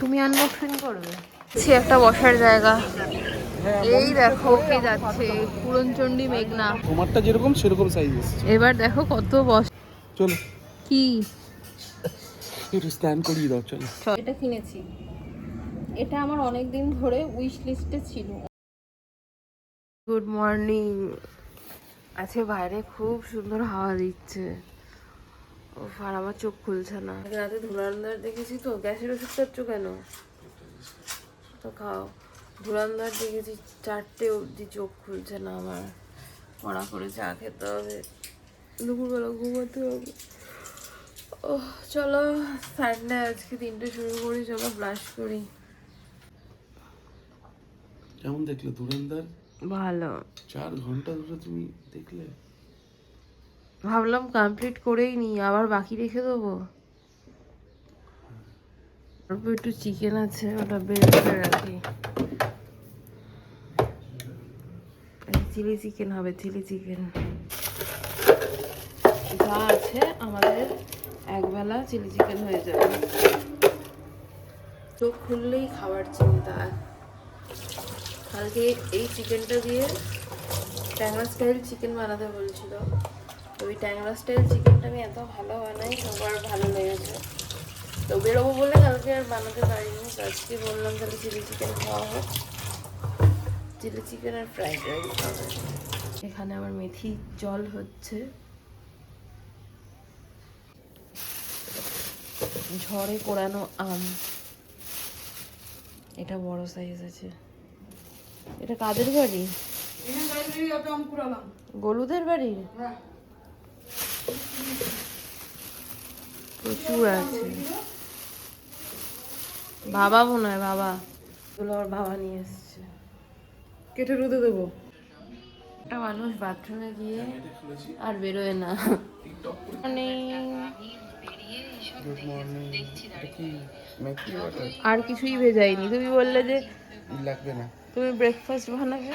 তুমি আনবক্সিং করবে? একটা বসার জায়গা। এই দেখো কে যাচ্ছে, পুরনচণ্ডী মেঘনা। তোমারটা যেরকম সেরকম সাইজ এসেছে। এবার দেখো কত চলো কি একটু স্ক্যান করিয়ে দাও। চলো, এটা কিনেছি, এটা আমার অনেক দিন ধরে উইশ লিস্টে ছিল। Good morning. আজকে বাইরে খুব সুন্দর হাওয়া দিচ্ছে। আর আমার চোখ খুলছে না। রাতে ধুলান্দার দেখেছি তো। গ্যাসের ওষুধ খাচ্ছ কেন? তো খাও। ধুলান্দার দেখেছি 4টে অবধি, চোখ খুলছে না আমার। পড়া করে চা খেতে হবে, দুপুরবেলা ঘুমাতে হবে। ও চলো, সানডে আজকে 3টে শুরু করি। চলো ব্লাশ করি। কেমন দেখলে ধুরন্ধর? ভালো। 4 ঘন্টা ধরে তুমি দেখলে? ভাবলাম কমপ্লিট করেই নি, আবার বাকি রেখে দেবো। অল্প একটু চিকেন আছে, ওটা বের করে রাখি। চিলি চিকেন হবে, চিলি চিকেন যা আছে আমাদের একবেলা চিলি চিকেন হয়ে যাবে। চোখ খুললেই খাবার চিন্তা। কালকে এই চিকেনটা দিয়ে ট্যাংরা স্টাইল চিকেন বানাতে বলছিল। ওই ট্যাংরা স্টাইল চিকেনটা আমি এত ভালো বানাই, সবার ভালো লেগেছে। তো বেরোবো বলে কালকে আর বানাতে পারিনি। তো আজকে বললাম তাহলে চিলি চিকেন খাওয়া হোক। চিলি চিকেন আর ফ্রাইড রাইস হবে। এখানে আমার মেথি জল হচ্ছে। ঝড়ে কোরানো আম, এটা বড় সাইজ আছে। এটা কাদের বাড়ি? গলুদের বাড়ি। প্রচুর আছে। বাবা মনে হয়, বাবা এগুলো ওর বাবা নিয়ে এসছে। কেটে রোদে দেবো। একটা মানুষ বাথরুমে গিয়ে আর বেরোয় না। মানে গুড মর্নিং। এটা কি মেথি ওয়াটার? আর কিছুই ভেজাইনি। তুমি বললে যে লাগবে না, তুমি ব্রেকফাস্ট বানাবে,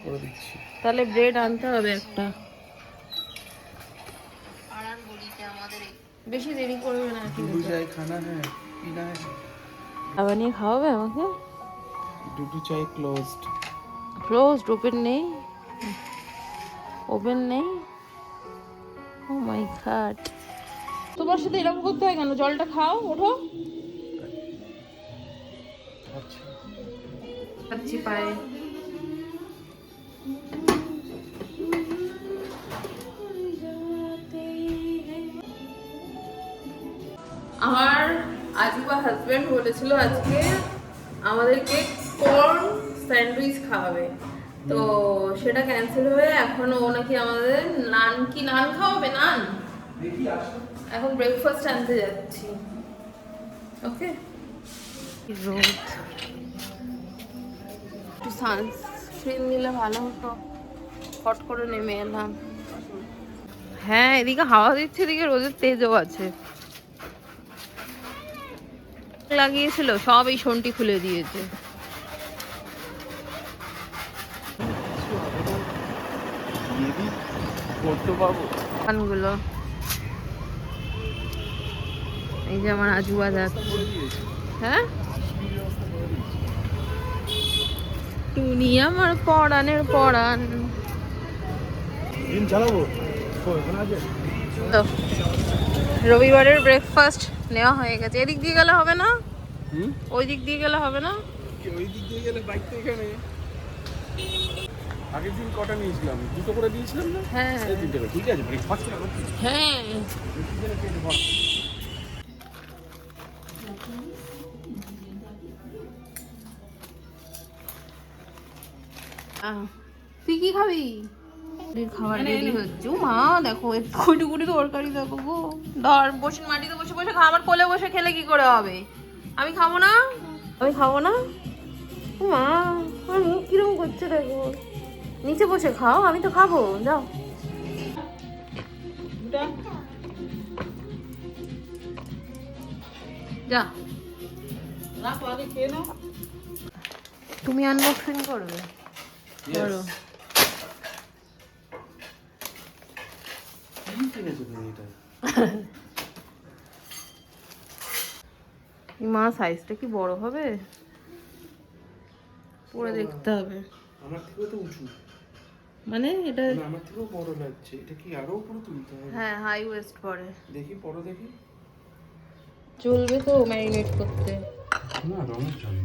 করে দিচ্ছি। তাহলে ব্রেড আনতে হবে একটা। বেশি দেরি করবে না। ডুডু চাই খানা হ্যাঁ, পিনা হ্যাঁ। আবার নিয়ে খাওয়াবে আমাকে? ডুডু চাই ক্লোজড। ক্লোজড? ওপেন নেই? ওপেন নেই? ও মাই গড, তোমার সাথে এরকম করতে হয় কেন? জলটা খাও, ওঠো। খাচ্ছি পায়ে। আমার আজিবা হাজবেন্ড বলেছিল আজকে আমাদেরকে কর্ন স্যান্ডউইচ খাওয়াবে। তো সেটা ক্যান্সেল হয়ে এখন ও নাকি আমাদের নান খাওয়াবে। নান এখন ব্রেকফাস্ট আনতে যাচ্ছি। ওকে। রোদ, একটু সানস্ক্রিন নিলে ভালো হতো। হট করে নেমে এলাম। হ্যাঁ, এদিকে হাওয়া দিচ্ছে, এদিকে রোদের তেজও আছে। লাগিয়েছিল সব, এই শোনটি খুলে দিয়েছে। কানগুলো এই যে আমার আজুবা যাচ্ছে। হ্যাঁ, টুনি আমার পরাণের পরাণ। তো রবিবারের ব্রেকফাস্ট নেওয়া হয়ে গেছে। এদিক দিয়ে গেলে হবে না? ওই দিক দিয়ে গেলে হবে না? ওই দিক দিয়ে গেলে বাইক তো এখানে। আগের দিন কটা নিয়েছিলাম? 2টো করে দিয়েছিলাম না? হ্যাঁ এই 3টে করে। ঠিক আছে, ব্রেকফাস্ট করো। হ্যাঁ। তুই কি খাবি? খাবার রেডি হচ্ছে। মা দেখো কুটি তরকারি দেখো গো। ধর বসে মাটিতে বসে বসে খা। আমার কোলে বসে খেলে কি করে হবে? আমি খাবো না, আমি খাবো না। মা আমার মুখ কিরকম করছে দেখো। নিচে বসে খাও, আমি তো খাবো। যাও। যা, তুমি আনবক্সিং করবে? করো। মা সাইজটা কি বড় হবে? পরে দেখতে হবে। আমার থেকেও তো উঁচু, মানে এটা আমার থেকেও বড় লাগছে। এটা কি আরো উপরে তুলতে হবে? হ্যাঁ, হাই ওয়েস্ট পরে দেখি পরে দেখি। চলবে তো ম্যারিনেট করতে। না রঙের জন্য।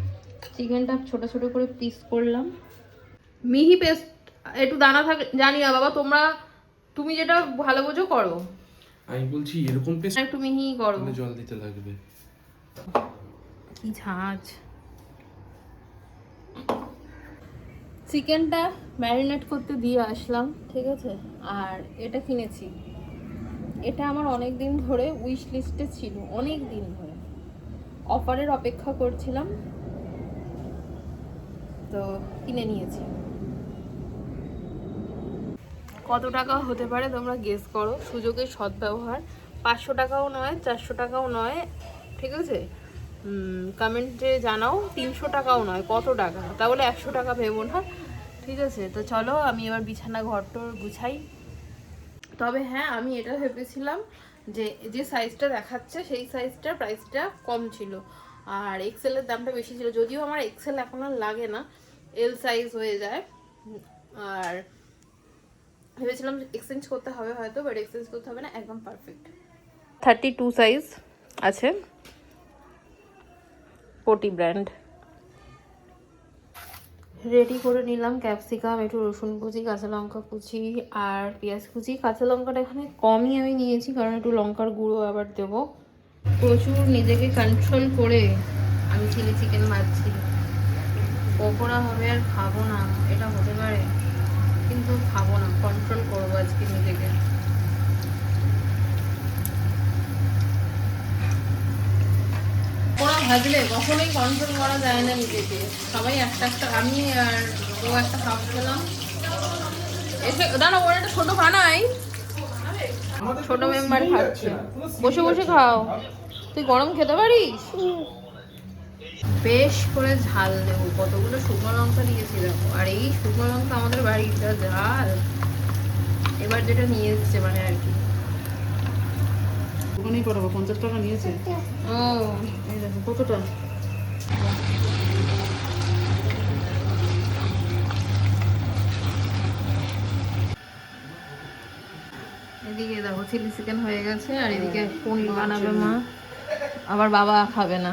চিকেনটা ছোট ছোট করে পিস করলাম। মিহি পেস্ট একটু দানা থাকে জানি না বাবা, তুমি যেটা ভালো বোঝো করো। আমি বলছি এরকম পেস্ট একটু মিহি করো। জল দিতে লাগবে। কি ঝাঁঝ। চিকেনটা ম্যারিনেট করতে দিয়ে আসলাম, ঠিক আছে। আর এটা কিনেছি, এটা আমার অনেক দিন ধরে উইশ লিস্টে ছিল, অনেক দিন ধরে অফারের অপেক্ষা করছিলাম, তো কিনে নিয়েছি। কত টাকা হতে পারে তোমরা গেস করো। সুযোগের সদ্ব্যবহার। 500 টাকাও নয়, 400 টাকাও নয়, ঠিক আছে। কমেন্টে জানাও 300 টাকাও নয়, কত টাকা, তাহলে 100 টাকা ভেবো না, ঠিক আছে। তো চলো আমি এবার বিছানা ঘরটর গুছাই। তবে হ্যাঁ, আমি এটা ভেবেছিলাম যে যে সাইজটা দেখাচ্ছে সেই সাইজটার প্রাইসটা কম ছিল, আর এক্সেলের দামটা বেশি ছিল। যদিও আমার এক্সেল এখন আর লাগে না, এল সাইজ হয়ে যায়। আর ভেবেছিলাম এক্সচেঞ্জ করতে হবে হয়তো, বাট এক্সচেঞ্জ করতে হবে না, একদম পারফেক্ট। 32 সাইজ আছে, কোটি ব্র্যান্ড। রেডি করে নিলাম ক্যাপসিকাম, একটু রসুন কুচি, কাঁচা লঙ্কা কুচি আর পেঁয়াজ কুচি। কাঁচা লঙ্কাটা এখানে কমই আমি নিয়েছি, কারণ একটু লঙ্কার গুঁড়ো আবার দেবো। প্রচুর নিজেকে কন্ট্রোল করে আমি চিলি চিকেন ভাজছি। পকোড়া হবে আর খাবো না, এটা হতে পারে, কিন্তু খাবো না, কন্ট্রোল করবো আজকে নিজেকে। পকোড়া ভাজলে কখনোই কন্ট্রোল করা যায় না নিজেকে। সবাই একটা একটা, আমি আর ও একটা হাফ খেলাম। এসে দাঁড়া, ওর একটা ছোট বানাই, ছোট মেম্বার খাচ্ছে, বসে বসে খাও। তুই গরম খেতে পারিস? বেশ করে ঝাল দেবো, কতগুলো শুকনো লঙ্কা দিয়েছি দেখো। আর এই শুকনো লঙ্কা আমাদের বাড়ির যা ঝাল, এবার যেটা নিয়ে এসছে মানে আর কি। ওখানেই পাঠাবো, 50 টাকা নিয়েছে। ও এই দেখো কতটা। এদিকে দেখো চিলি চিকেন হয়ে গেছে, আর এদিকে পনির বানাবে মা, আবার বাবা খাবে না।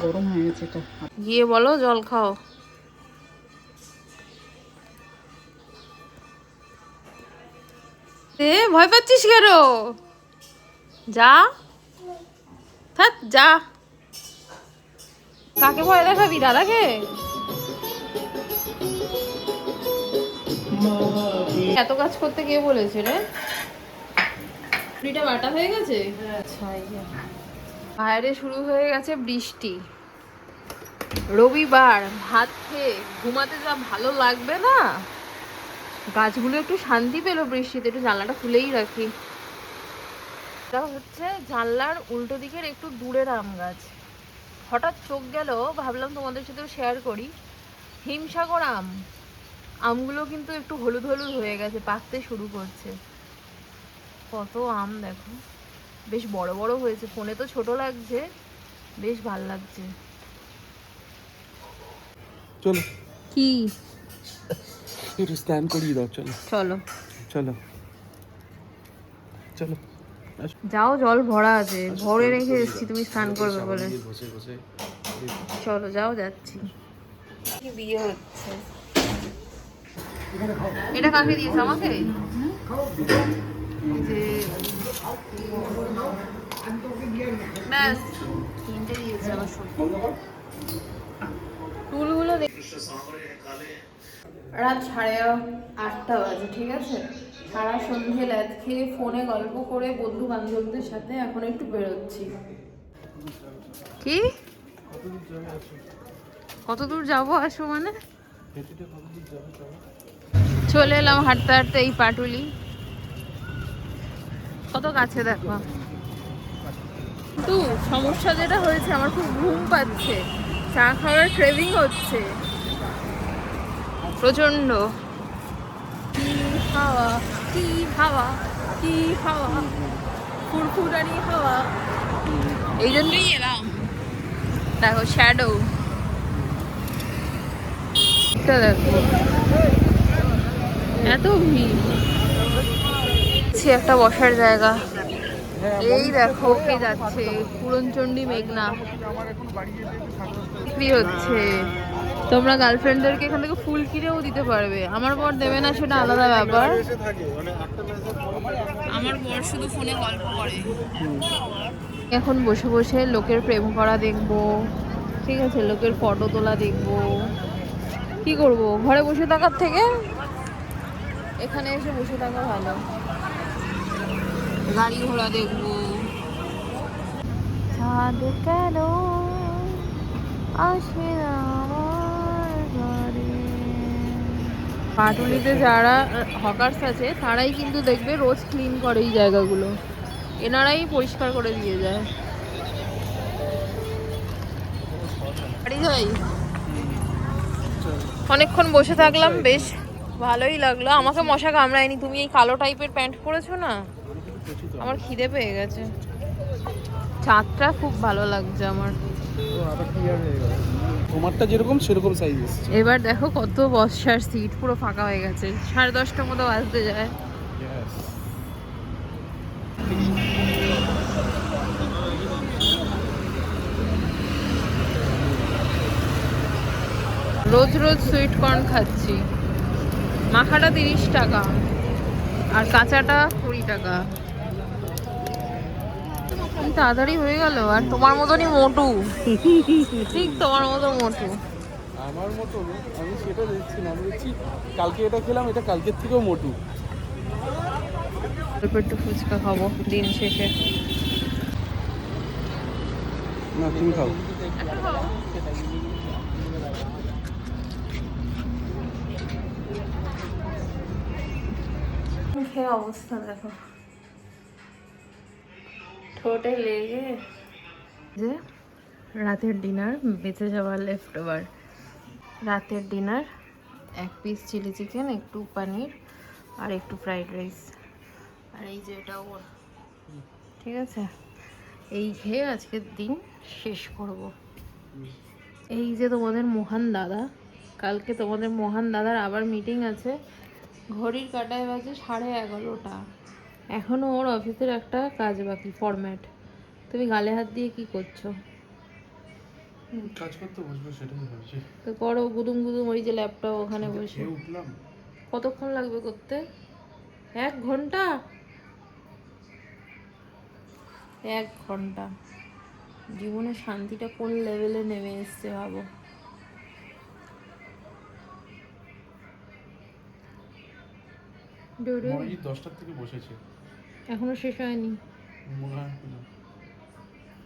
গরম হয়ে গেছে এটা। গিয়ে বলো জল খাও। ভয় পাচ্ছিস কেন? যা, থাক যা। কাকে ভয় দেখাবি? দাদাকে? এত কাজ করতে কে বলেছে রে? পুরিটা বাটা হয়ে গেছে। আচ্ছা, বাইরে শুরু হয়ে গেছে বৃষ্টি। রবিবার ভাত খেয়ে ঘুমাতে যা ভালো লাগবে না। গাছগুলো একটু শান্তি পেলো বৃষ্টিতে, একটু জানলাটা খুলেই রাখি। এটা হচ্ছে জানলার উল্টো দিকের একটু দূরের আম গাছ। হঠাৎ চোখ গেল, ভাবলাম তোমাদের সাথেও শেয়ার করি। হিমসাগর আম, আমগুলো কিন্তু একটু হলুদ হলুদ হয়ে গেছে, পাকতে শুরু করছে। কত আম দেখো, বেশ বড় বড় হয়েছে। ফোনে তো ছোট লাগছে, বেশ ভাল লাগছে। চলো কি একটু স্নান করিয়ে দাও। চলো চলো চলো চলো। যাও, জল ভরা আছে, ভরে রেখে এসেছি তুমি স্নান করবে বলে। বসে বসে চলো যাও, যাচ্ছি। বিয়ে হচ্ছে, এটা কাকে দিয়েছে? আমাকে। যে ব্যাস তিনটে দিয়েছে আমার সত্যি। টুলগুলো রাত 8:30 বাজে, ঠিক আছে। সারা সন্ধে ল্যাদ খেয়ে ফোনে গল্প করে বন্ধু বান্ধবদের সাথে এখন একটু বেরোচ্ছি। কি কত দূর যাবো? আসো মানে চলে এলাম হাঁটতে হাঁটতে এই পাটুলি। কত কাছে দেখো। কিন্তু সমস্যা যেটা হয়েছে, আমার খুব ঘুম পাচ্ছে, চা খাওয়ার ক্রেভিং হচ্ছে প্রচন্ড। হাওয়া হাওয়া, কি হাওয়া, ফুরফুরানি হাওয়া। এই জন্যই এলাম। দেখো শ্যাডো, দেখো এত ভিড়। একটা বসার জায়গা। এই দেখো কে যাচ্ছে, পুরনচণ্ডী মেঘনা বিক্রি হচ্ছে। তোমরা গার্লফ্রেন্ডদেরকে এখান থেকে ফুল কিনেও দিতে পারবে। আমার বর দেবে না সেটা আলাদা ব্যাপার, আমার বর শুধু ফোনে গল্প করে। এখন বসে বসে লোকের প্রেম করা দেখবো, ঠিক আছে, লোকের ফটো তোলা দেখবো। কি করব, ঘরে বসে থাকার থেকে এখানে এসে বসে থাকা ভালো। গাড়ি ঘোড়া দেখবো। চাঁদ কেন আসে না আমার ঘরে। পাটুলিতে যারা হকার্স আছে তারাই কিন্তু দেখবে রোজ ক্লিন করে এই জায়গাগুলো, এনারাই পরিষ্কার করে দিয়ে যায়। বাড়ি যাই, অনেকক্ষণ বসে থাকলাম, বেশ ভালোই লাগলো। আমাকে মশা কামড়ায়নি। তুমি এই কালো টাইপের প্যান্ট পরেছো না, আমার খিদে পেয়ে গেছে। চাঁদটা খুব ভালো লাগছে আমার। তোমারটা যেরকম সেরকম সাইজ এসেছে। এবার দেখো কত বসার সিট পুরো ফাঁকা হয়ে গেছে। 10:30টার মতো বাজতে যায়। রোজ রোজ সুইট কর্ন খাচ্ছি। মাখাটা 30 টাকা আর কাঁচাটা 20 টাকা। তাড়াতাড়ি হয়ে গেল। আর তোমার মতনই মোটু, ঠিক তোমার মতো মোটু। আমার মতো আমি সেটা দেখছি না, আমি দেখছি কালকে এটা খেলাম, এটা কালকের থেকেও মোটু। অল্প একটু ফুচকা খাবো দিন শেষে। না তুমি খাও। মুখের অবস্থা দেখো, ঠোঁটে লেগে। যে রাতের ডিনার বেঁচে যাওয়ার লেফট ওভার। রাতের ডিনার 1 পিস চিলি চিকেন, একটু পনির আর একটু ফ্রাইড রাইস। আর এই যে এটা ওর, ঠিক আছে। এই খেয়ে আজকের দিন শেষ করব। এই যে তোমাদের মহান দাদা, কালকে তোমাদের মহান দাদার আবার মিটিং আছে। ঘড়ির কাঁটায় বাজে 11:30। এখনও ওর অফিসের একটা কাজ বাকি, ফরম্যাট। তুমি গালে হাত দিয়ে কি করছো? কাজ করতে বসবো সেটাই ভাবছি। তো করো গুদুম গুদুম, ওই যে ল্যাপটপ ওখানে বসে। উঠলাম। কতক্ষণ লাগবে করতে? 1 ঘন্টা? 1 ঘন্টা। জীবনে শান্তিটা কোন লেভেলে নেমে এসছে ভাবো। মনে হয় 10টার থেকে বসেছে, এখনো শেষ হয়নি। মনে হয় না।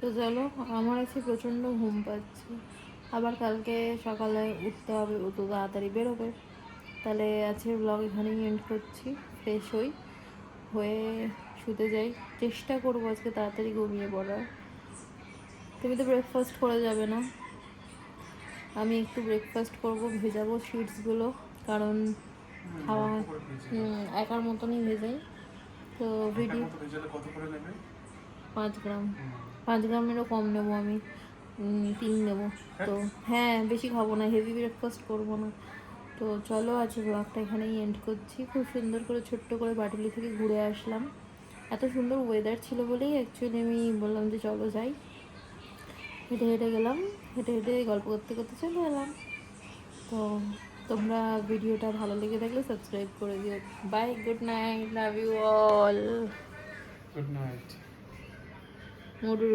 তো চলো, আমার আছে প্রচণ্ড ঘুম পাচ্ছে। আবার কালকে সকালে উঠতে হবে, ও তো তাড়াতাড়ি বেরোবে। তাহলে আছে ব্লগ এখানেই এন্ড করছি। ফ্রেশ হয়ে শুতে যাই। চেষ্টা করবো আজকে তাড়াতাড়ি ঘুমিয়ে পড়ার। তুমি তো ব্রেকফাস্ট করে যাবে না, আমি একটু ব্রেকফাস্ট করব, ভেজাবো শিটসগুলো, কারণ খাওয়া একার মতনই ভেজাই। তো ভিডিও 5 গ্রাম, 5 গ্রামেরও কম নেবো আমি, 3 নেবো। তো হ্যাঁ, বেশি খাবো না, হেভি ব্রেকফাস্ট করবো না। তো চলো, আজ ব্লগটা এখানেই এন্ড করছি। খুব সুন্দর করে ছোট্ট করে বাটুলি থেকে ঘুরে আসলাম। এত সুন্দর ওয়েদার ছিল বলেই অ্যাকচুয়ালি আমি বললাম যে চলো যাই। হেঁটে হেঁটে গেলাম, হেঁটে হেঁটে গল্প করতে করতে চলে এলাম। তো তোমরা ভিডিওটা ভালো লেগে থাকলে সাবস্ক্রাইব করে দিও। Bye, good night, love you all. Good night. Motu